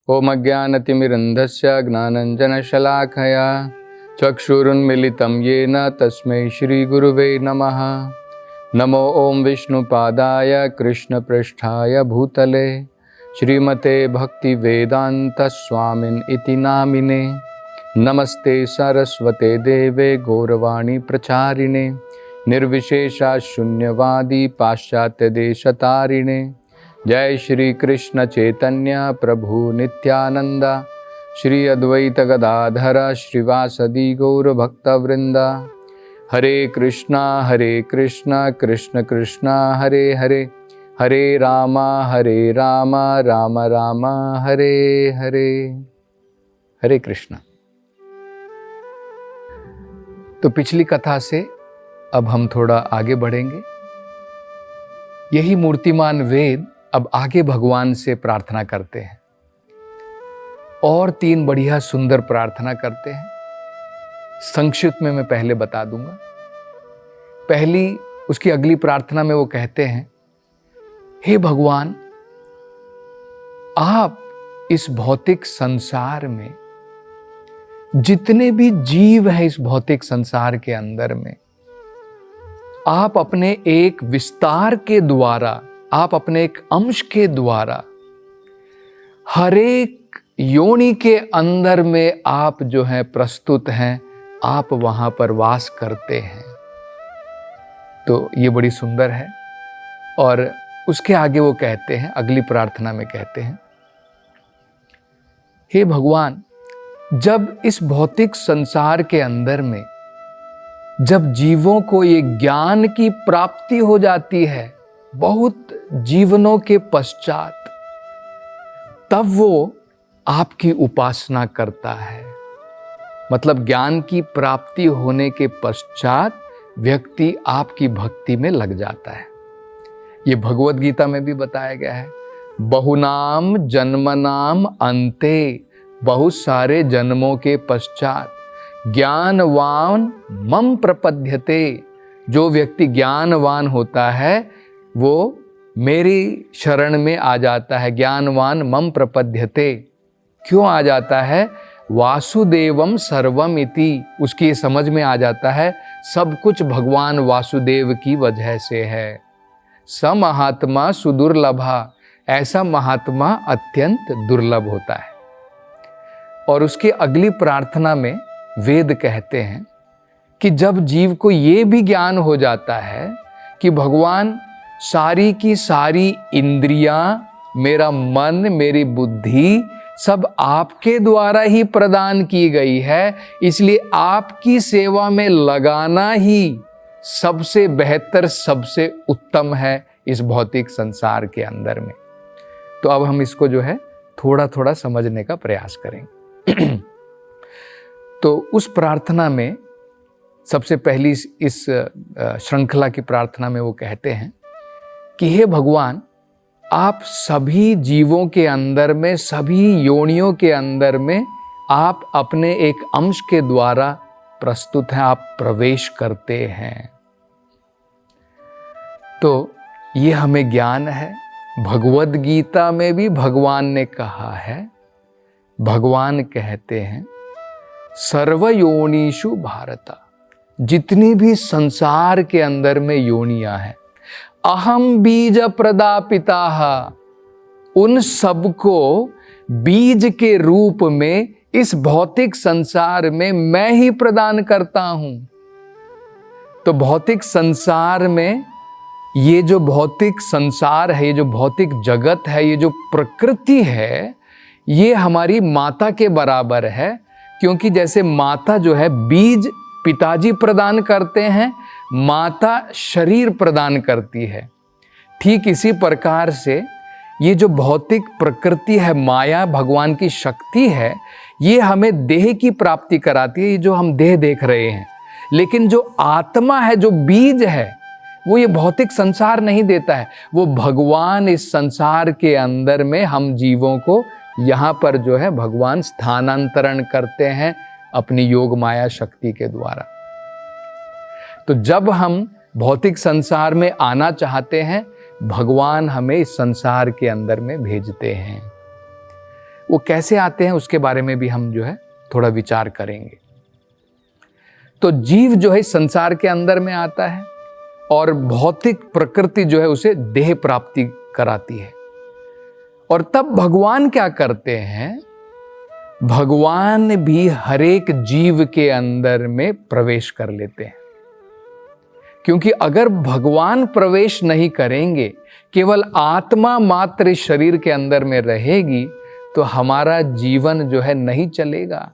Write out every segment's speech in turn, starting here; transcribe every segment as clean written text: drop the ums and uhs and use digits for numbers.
ओम अज्ञानतिमिरन्धस्य ज्ञानाञ्जनशलाकया चक्षुरुन्मीलितं येन तस्मै श्रीगुरुवे नमः। नमो ओम विष्णुपादाय कृष्णपृष्ठाय भूतले श्रीमते भक्तिवेदांत स्वामिन् इति नामिने। नमस्ते सरस्वते देवे गौरवाणी प्रचारिणे निर्विशेषा शून्यवादी पाश्चात्य देशतारिणे। जय श्री कृष्ण चैतन्य प्रभु नित्यानंदा श्री अद्वैत गदाधर श्रीवासदि गौर भक्तवृंदा। हरे कृष्णा कृष्ण कृष्णा हरे हरे, हरे राम राम राम हरे हरे। हरे कृष्णा। तो पिछली कथा से अब हम थोड़ा आगे बढ़ेंगे। यही मूर्तिमान वेद अब आगे भगवान से प्रार्थना करते हैं और 3 बढ़िया सुंदर प्रार्थना करते हैं। संक्षिप्त में मैं पहले बता दूंगा। पहली उसकी अगली प्रार्थना में वो कहते हैं, हे भगवान, आप इस भौतिक संसार में जितने भी जीव हैं, इस भौतिक संसार के अंदर में आप अपने एक विस्तार के द्वारा, आप अपने एक अंश के द्वारा हर एक योनि के अंदर में आप जो है प्रस्तुत हैं, आप वहां पर वास करते हैं। तो ये बड़ी सुंदर है। और उसके आगे वो कहते हैं, अगली प्रार्थना में कहते हैं, हे भगवान, जब इस भौतिक संसार के अंदर में जब जीवों को ये ज्ञान की प्राप्ति हो जाती है बहुत जीवनों के पश्चात, तब वो आपकी उपासना करता है। मतलब ज्ञान की प्राप्ति होने के पश्चात व्यक्ति आपकी भक्ति में लग जाता है। ये भगवद गीता में भी बताया गया है, बहुनाम जन्मनाम अंते, बहुत सारे जन्मों के पश्चात ज्ञानवान मम प्रपद्यते, जो व्यक्ति ज्ञानवान होता है वो मेरी शरण में आ जाता है। ज्ञानवान मम प्रपद्यते क्यों आ जाता है? वासुदेवम सर्वम इति, उसकी समझ में आ जाता है सब कुछ भगवान वासुदेव की वजह से है। स महात्मा सुदुर्लभा, ऐसा महात्मा अत्यंत दुर्लभ होता है। और उसकी अगली प्रार्थना में वेद कहते हैं कि जब जीव को ये भी ज्ञान हो जाता है कि भगवान सारी की सारी इंद्रियां, मेरा मन, मेरी बुद्धि सब आपके द्वारा ही प्रदान की गई है, इसलिए आपकी सेवा में लगाना ही सबसे बेहतर, सबसे उत्तम है इस भौतिक संसार के अंदर में। तो अब हम इसको जो है थोड़ा थोड़ा समझने का प्रयास करेंगे। तो उस प्रार्थना में सबसे पहली इस श्रृंखला की प्रार्थना में वो कहते हैं कि हे भगवान, आप सभी जीवों के अंदर में, सभी योनियों के अंदर में आप अपने एक अंश के द्वारा प्रस्तुत हैं, आप प्रवेश करते हैं। तो ये हमें ज्ञान है। भगवद गीता में भी भगवान ने कहा है, भगवान कहते हैं सर्वयोनिषु भारत, जितनी भी संसार के अंदर में योनियां हैं, अहम बीज प्रदापिता, उन सबको बीज के रूप में इस भौतिक संसार में मैं ही प्रदान करता हूं। तो भौतिक संसार में ये जो भौतिक संसार है, ये जो भौतिक जगत है, ये जो प्रकृति है, ये हमारी माता के बराबर है। क्योंकि जैसे माता जो है बीज पिताजी प्रदान करते हैं, माता शरीर प्रदान करती है, ठीक इसी प्रकार से ये जो भौतिक प्रकृति है, माया भगवान की शक्ति है, ये हमें देह की प्राप्ति कराती है, ये जो हम देह देख रहे हैं। लेकिन जो आत्मा है, जो बीज है, वो ये भौतिक संसार नहीं देता है। वो भगवान इस संसार के अंदर में हम जीवों को यहाँ पर जो है भगवान स्थानांतरण करते हैं अपनी योग माया शक्ति के द्वारा। तो जब हम भौतिक संसार में आना चाहते हैं, भगवान हमें इस संसार के अंदर में भेजते हैं। वो कैसे आते हैं उसके बारे में भी हम जो है थोड़ा विचार करेंगे। तो जीव जो है संसार के अंदर में आता है और भौतिक प्रकृति जो है उसे देह प्राप्ति कराती है। और तब भगवान क्या करते हैं, भगवान भी हर एक जीव के अंदर में प्रवेश कर लेते हैं। क्योंकि अगर भगवान प्रवेश नहीं करेंगे, केवल आत्मा मात्र इस शरीर के अंदर में रहेगी, तो हमारा जीवन जो है नहीं चलेगा।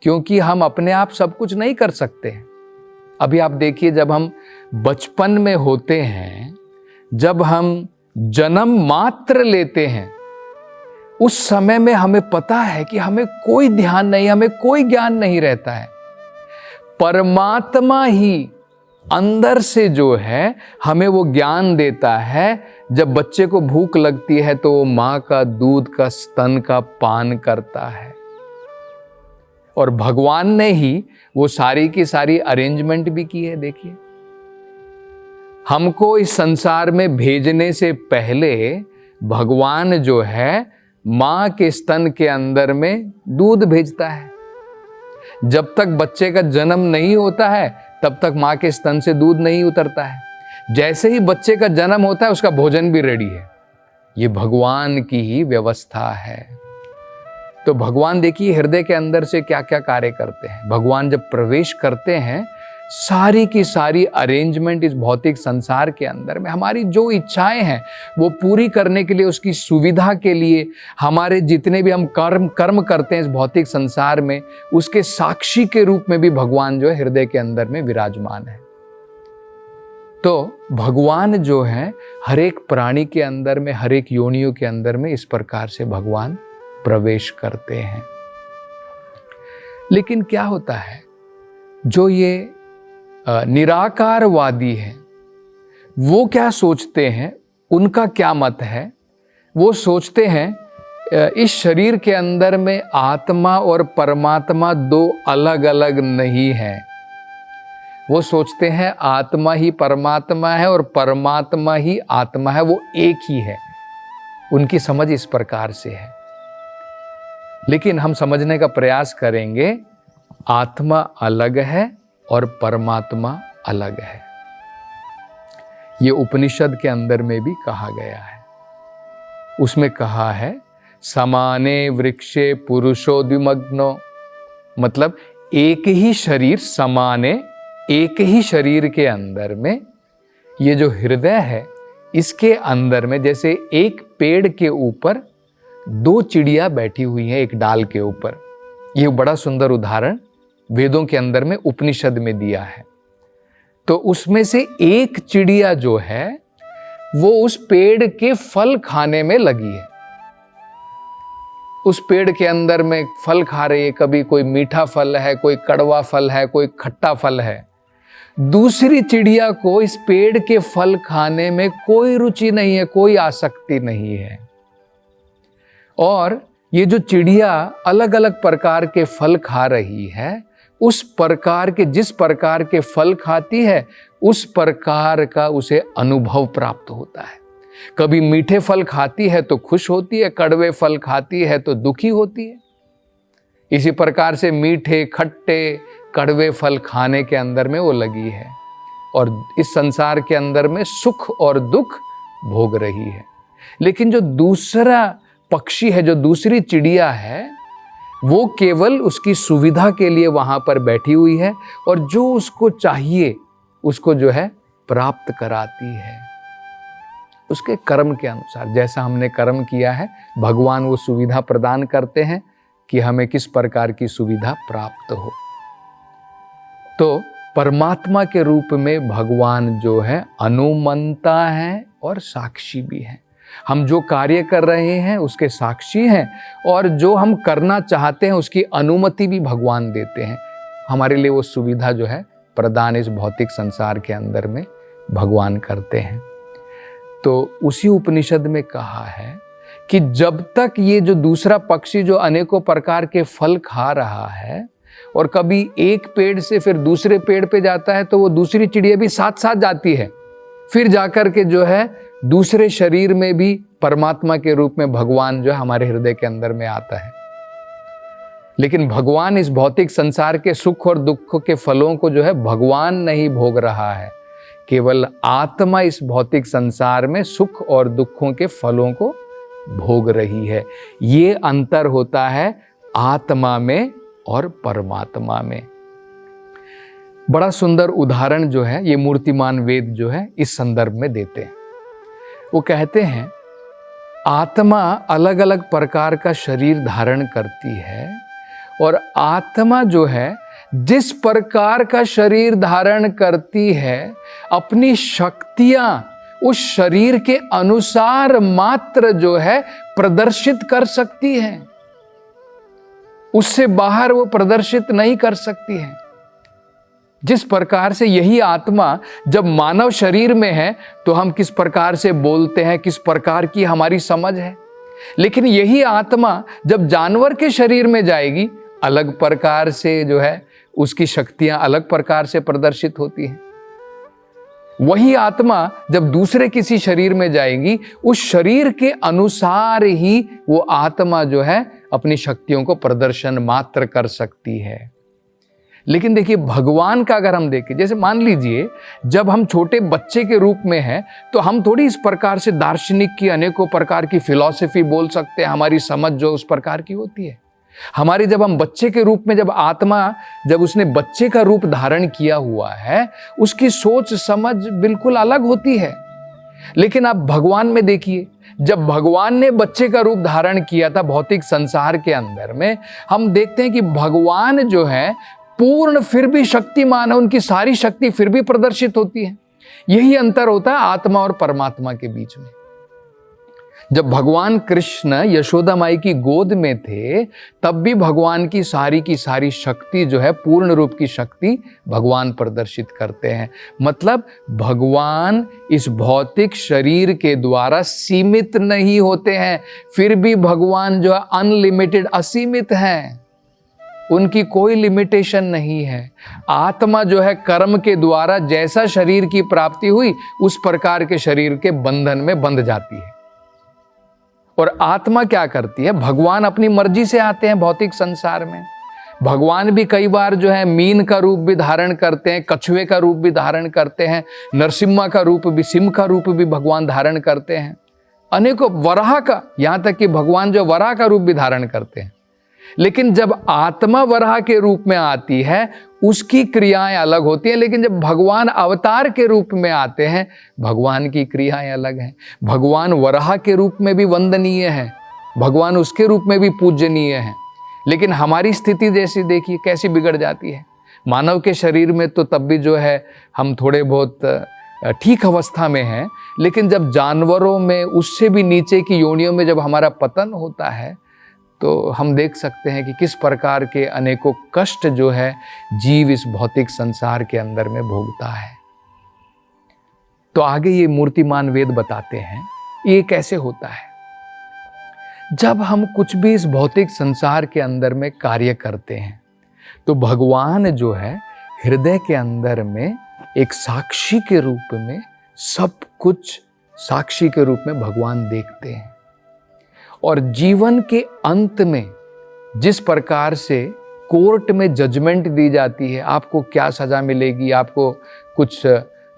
क्योंकि हम अपने आप सब कुछ नहीं कर सकते हैं। अभी आप देखिए, जब हम बचपन में होते हैं, जब हम जन्म मात्र लेते हैं, उस समय में हमें पता है कि हमें कोई ध्यान नहीं, हमें कोई ज्ञान नहीं रहता है। परमात्मा ही अंदर से जो है हमें वो ज्ञान देता है। जब बच्चे को भूख लगती है तो वो माँ का दूध का स्तन का पान करता है, और भगवान ने ही वो सारी की सारी अरेंजमेंट भी की है। देखिए, हमको इस संसार में भेजने से पहले भगवान जो है माँ के स्तन के अंदर में दूध भेजता है। जब तक बच्चे का जन्म नहीं होता है तब तक माँ के स्तन से दूध नहीं उतरता है। जैसे ही बच्चे का जन्म होता है उसका भोजन भी रेडी है। ये भगवान की ही व्यवस्था है। तो भगवान देखिए हृदय के अंदर से क्या क्या कार्य करते हैं। भगवान जब प्रवेश करते हैं, सारी की सारी अरेंजमेंट इस भौतिक संसार के अंदर में, हमारी जो इच्छाएं हैं वो पूरी करने के लिए, उसकी सुविधा के लिए, हमारे जितने भी हम कर्म करते हैं इस भौतिक संसार में, उसके साक्षी के रूप में भी भगवान जो है हृदय के अंदर में विराजमान है। तो भगवान जो है हर एक प्राणी के अंदर में, हर एक योनियों के अंदर में इस प्रकार से भगवान प्रवेश करते हैं। लेकिन क्या होता है, जो ये निराकारवादी हैं, वो क्या सोचते हैं, उनका क्या मत है? वो सोचते हैं इस शरीर के अंदर में आत्मा और परमात्मा दो अलग अलग नहीं है। वो सोचते हैं आत्मा ही परमात्मा है और परमात्मा ही आत्मा है, वो एक ही है। उनकी समझ इस प्रकार से है। लेकिन हम समझने का प्रयास करेंगे, आत्मा अलग है और परमात्मा अलग है। ये उपनिषद के अंदर में भी कहा गया है। उसमें कहा है समाने वृक्षे पुरुषो द्विमग्नो, मतलब एक ही शरीर, समाने एक ही शरीर के अंदर में ये जो हृदय है, इसके अंदर में जैसे एक पेड़ के ऊपर दो चिड़िया बैठी हुई हैं एक डाल के ऊपर। ये बड़ा सुंदर उदाहरण वेदों के अंदर में उपनिषद में दिया है। तो उसमें से एक चिड़िया जो है वो उस पेड़ के फल खाने में लगी है। उस पेड़ के अंदर में फल खा रही है, कभी कोई मीठा फल है, कोई कड़वा फल है, कोई खट्टा फल है। दूसरी चिड़िया को इस पेड़ के फल खाने में कोई रुचि नहीं है, कोई आसक्ति नहीं है। और ये जो चिड़िया अलग अलग प्रकार के फल खा रही है, उस प्रकार के, जिस प्रकार के फल खाती है उस प्रकार का उसे अनुभव प्राप्त होता है। कभी मीठे फल खाती है तो खुश होती है, कड़वे फल खाती है तो दुखी होती है। इसी प्रकार से मीठे, खट्टे, कड़वे फल खाने के अंदर में वो लगी है और इस संसार के अंदर में सुख और दुख भोग रही है। लेकिन जो दूसरा पक्षी है, जो दूसरी चिड़िया है, वो केवल उसकी सुविधा के लिए वहां पर बैठी हुई है और जो उसको चाहिए उसको जो है प्राप्त कराती है। उसके कर्म के अनुसार, जैसा हमने कर्म किया है, भगवान वो सुविधा प्रदान करते हैं कि हमें किस प्रकार की सुविधा प्राप्त हो। तो परमात्मा के रूप में भगवान जो है अनुमंता है और साक्षी भी है। हम जो कार्य कर रहे हैं उसके साक्षी हैं और जो हम करना चाहते हैं उसकी अनुमति भी भगवान देते हैं। हमारे लिए वो सुविधा जो है प्रदान इस भौतिक संसार के अंदर में भगवान करते हैं। तो उसी उपनिषद में कहा है कि जब तक ये जो दूसरा पक्षी जो अनेकों प्रकार के फल खा रहा है और कभी एक पेड़ से फिर दूसरे पेड़ पे जाता है, तो वो दूसरी चिड़िया भी साथ साथ जाती है, फिर जाकर के जो है दूसरे शरीर में भी परमात्मा के रूप में भगवान जो है हमारे हृदय के अंदर में आता है। लेकिन भगवान इस भौतिक संसार के सुख और दुख के फलों को जो है भगवान नहीं भोग रहा है, केवल आत्मा इस भौतिक संसार में सुख और दुखों के फलों को भोग रही है। ये अंतर होता है आत्मा में और परमात्मा में। बड़ा सुंदर उदाहरण जो है ये मूर्तिमान वेद जो है इस संदर्भ में देते हैं। वो कहते हैं आत्मा अलग अलग प्रकार का शरीर धारण करती है और आत्मा जो है जिस प्रकार का शरीर धारण करती है अपनी शक्तियां उस शरीर के अनुसार मात्र जो है प्रदर्शित कर सकती है, उससे बाहर वो प्रदर्शित नहीं कर सकती है। जिस प्रकार से यही आत्मा जब मानव शरीर में है तो हम किस प्रकार से बोलते हैं, किस प्रकार की हमारी समझ है, लेकिन यही आत्मा जब जानवर के शरीर में जाएगी अलग प्रकार से जो है उसकी शक्तियां अलग प्रकार से प्रदर्शित होती हैं। वही आत्मा जब दूसरे किसी शरीर में जाएगी उस शरीर के अनुसार ही वो आत्मा जो है अपनी शक्तियों को प्रदर्शन मात्र कर सकती है। लेकिन देखिए भगवान का अगर हम देखें, जैसे मान लीजिए जब हम छोटे बच्चे के रूप में हैं तो हम थोड़ी इस प्रकार से दार्शनिक की अनेकों प्रकार की फिलॉसफी बोल सकते हैं, हमारी समझ जो उस प्रकार की होती है। हमारी जब हम बच्चे के रूप में जब आत्मा जब उसने बच्चे का रूप धारण किया हुआ है उसकी सोच समझ बिल्कुल अलग होती है। लेकिन आप भगवान में देखिए, जब भगवान ने बच्चे का रूप धारण किया था भौतिक संसार के अंदर में, हम देखते हैं कि भगवान जो है पूर्ण फिर भी शक्तिमान है, उनकी सारी शक्ति फिर भी प्रदर्शित होती है। यही अंतर होता है आत्मा और परमात्मा के बीच में। जब भगवान कृष्ण यशोदा माई की गोद में थे तब भी भगवान की सारी शक्ति जो है पूर्ण रूप की शक्ति भगवान प्रदर्शित करते हैं। मतलब भगवान इस भौतिक शरीर के द्वारा सीमित नहीं होते हैं, फिर भी भगवान जो है अनलिमिटेड असीमित हैं, उनकी कोई लिमिटेशन नहीं है। आत्मा जो है कर्म के द्वारा जैसा शरीर की प्राप्ति हुई उस प्रकार के शरीर के बंधन में बंध जाती है। और आत्मा क्या करती है, भगवान अपनी मर्जी से आते हैं भौतिक संसार में। भगवान भी कई बार जो है मीन का रूप भी धारण करते हैं, कछुए का रूप भी धारण करते हैं, नरसिम्हा का रूप भी, सिंह का रूप भी भगवान धारण करते हैं, अनेकों वराह का, यहां तक कि भगवान जो वराह का रूप भी धारण करते हैं। लेकिन जब आत्मा वराह के रूप में आती है उसकी क्रियाएं अलग होती हैं, लेकिन जब भगवान अवतार के रूप में आते हैं भगवान की क्रियाएं अलग हैं। भगवान वराह के रूप में भी वंदनीय है, भगवान उसके रूप में भी पूजनीय है, लेकिन हमारी स्थिति जैसी देखिए कैसी बिगड़ जाती है। मानव के शरीर में तो तब भी जो है हम थोड़े बहुत ठीक अवस्था में हैं, लेकिन जब जानवरों में उससे भी नीचे की योनियों में जब हमारा पतन होता है तो हम देख सकते हैं कि किस प्रकार के अनेकों कष्ट जो है जीव इस भौतिक संसार के अंदर में भोगता है। तो आगे ये मूर्तिमान वेद बताते हैं ये कैसे होता है। जब हम कुछ भी इस भौतिक संसार के अंदर में कार्य करते हैं तो भगवान जो है हृदय के अंदर में एक साक्षी के रूप में सब कुछ साक्षी के रूप में भगवान देखते हैं। और जीवन के अंत में जिस प्रकार से कोर्ट में जजमेंट दी जाती है, आपको क्या सज़ा मिलेगी, आपको कुछ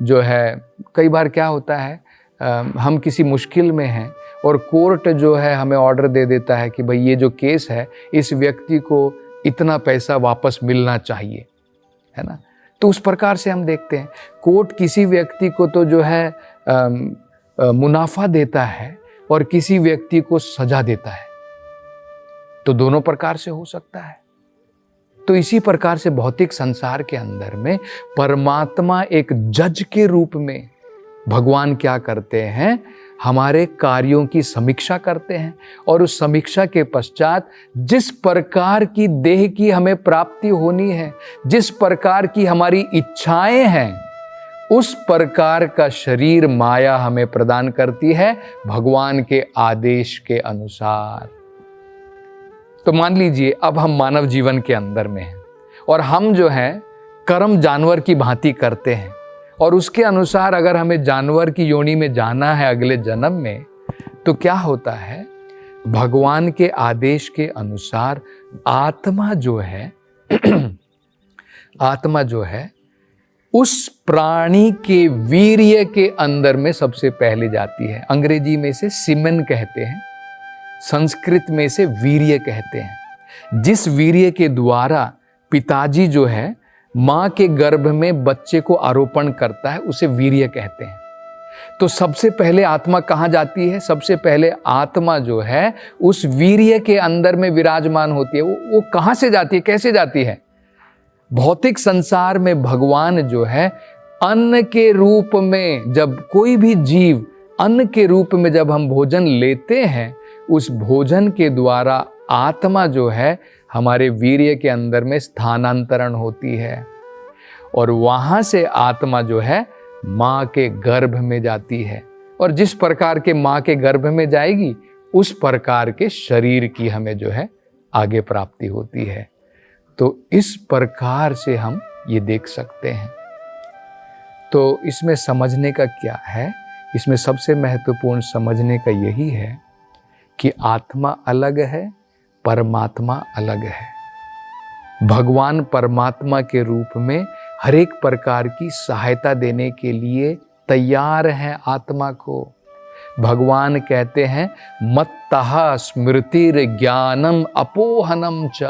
जो है, कई बार क्या होता है हम किसी मुश्किल में हैं और कोर्ट जो है हमें ऑर्डर दे देता है कि भाई ये जो केस है इस व्यक्ति को इतना पैसा वापस मिलना चाहिए, है ना। तो उस प्रकार से हम देखते हैं कोर्ट किसी व्यक्ति को तो जो है मुनाफा देता है और किसी व्यक्ति को सजा देता है, तो दोनों प्रकार से हो सकता है। तो इसी प्रकार से भौतिक संसार के अंदर में परमात्मा एक जज के रूप में भगवान क्या करते हैं, हमारे कार्यों की समीक्षा करते हैं और उस समीक्षा के पश्चात जिस प्रकार की देह की हमें प्राप्ति होनी है, जिस प्रकार की हमारी इच्छाएं हैं, उस प्रकार का शरीर माया हमें प्रदान करती है भगवान के आदेश के अनुसार। तो मान लीजिए अब हम मानव जीवन के अंदर में हैं और हम जो है कर्म जानवर की भांति करते हैं और उसके अनुसार अगर हमें जानवर की योनि में जाना है अगले जन्म में, तो क्या होता है, भगवान के आदेश के अनुसार आत्मा जो है आत्मा जो है उस प्राणी के वीर्य के अंदर में सबसे पहले जाती है। अंग्रेजी में से सीमेन कहते हैं, संस्कृत में से वीर्य कहते हैं। जिस वीर्य के द्वारा पिताजी जो है मां के गर्भ में बच्चे को आरोपण करता है, उसे वीर्य कहते हैं। तो सबसे पहले आत्मा कहाँ जाती है? सबसे पहले आत्मा जो है उस वीर्य के अंदर में विराजमान होती है। वो कहाँ से जाती है, कैसे जाती है? भौतिक संसार में भगवान जो है अन्न के रूप में, जब कोई भी जीव अन्न के रूप में जब हम भोजन लेते हैं, उस भोजन के द्वारा आत्मा जो है हमारे वीर्य के अंदर में स्थानांतरण होती है और वहां से आत्मा जो है मां के गर्भ में जाती है। और जिस प्रकार के मां के गर्भ में जाएगी उस प्रकार के शरीर की हमें जो है आगे प्राप्ति होती है। तो इस प्रकार से हम ये देख सकते हैं। तो इसमें समझने का क्या है? इसमें सबसे महत्वपूर्ण समझने का यही है कि आत्मा अलग है, परमात्मा अलग है। भगवान परमात्मा के रूप में हर एक प्रकार की सहायता देने के लिए तैयार हैं आत्मा को। भगवान कहते हैं मत्तः स्मृतिर ज्ञानम अपोहनम च।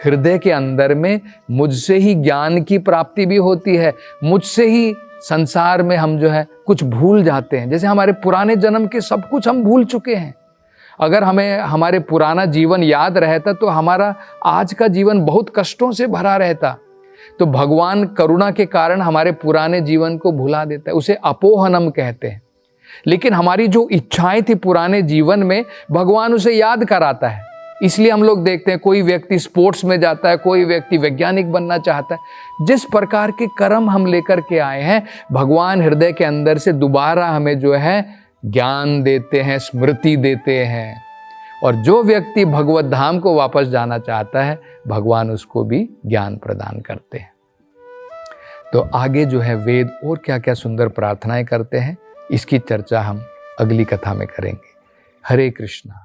हृदय के अंदर में मुझसे ही ज्ञान की प्राप्ति भी होती है, मुझसे ही संसार में हम जो है कुछ भूल जाते हैं। जैसे हमारे पुराने जन्म के सब कुछ हम भूल चुके हैं। अगर हमें हमारे पुराना जीवन याद रहता तो हमारा आज का जीवन बहुत कष्टों से भरा रहता। तो भगवान करुणा के कारण हमारे पुराने जीवन को भुला देता है, उसे अपोहनम कहते हैं। लेकिन हमारी जो इच्छाएं थी पुराने जीवन में, भगवान उसे याद कराता है। इसलिए हम लोग देखते हैं कोई व्यक्ति स्पोर्ट्स में जाता है, कोई व्यक्ति वैज्ञानिक बनना चाहता है। जिस प्रकार के कर्म हम लेकर के आए हैं, भगवान हृदय के अंदर से दोबारा हमें जो है ज्ञान देते हैं, स्मृति देते हैं। और जो व्यक्ति भगवत धाम को वापस जाना चाहता है, भगवान उसको भी ज्ञान प्रदान करते हैं। तो आगे जो है वेद और क्या क्या सुंदर प्रार्थनाएं करते हैं, इसकी चर्चा हम अगली कथा में करेंगे। हरे कृष्णा।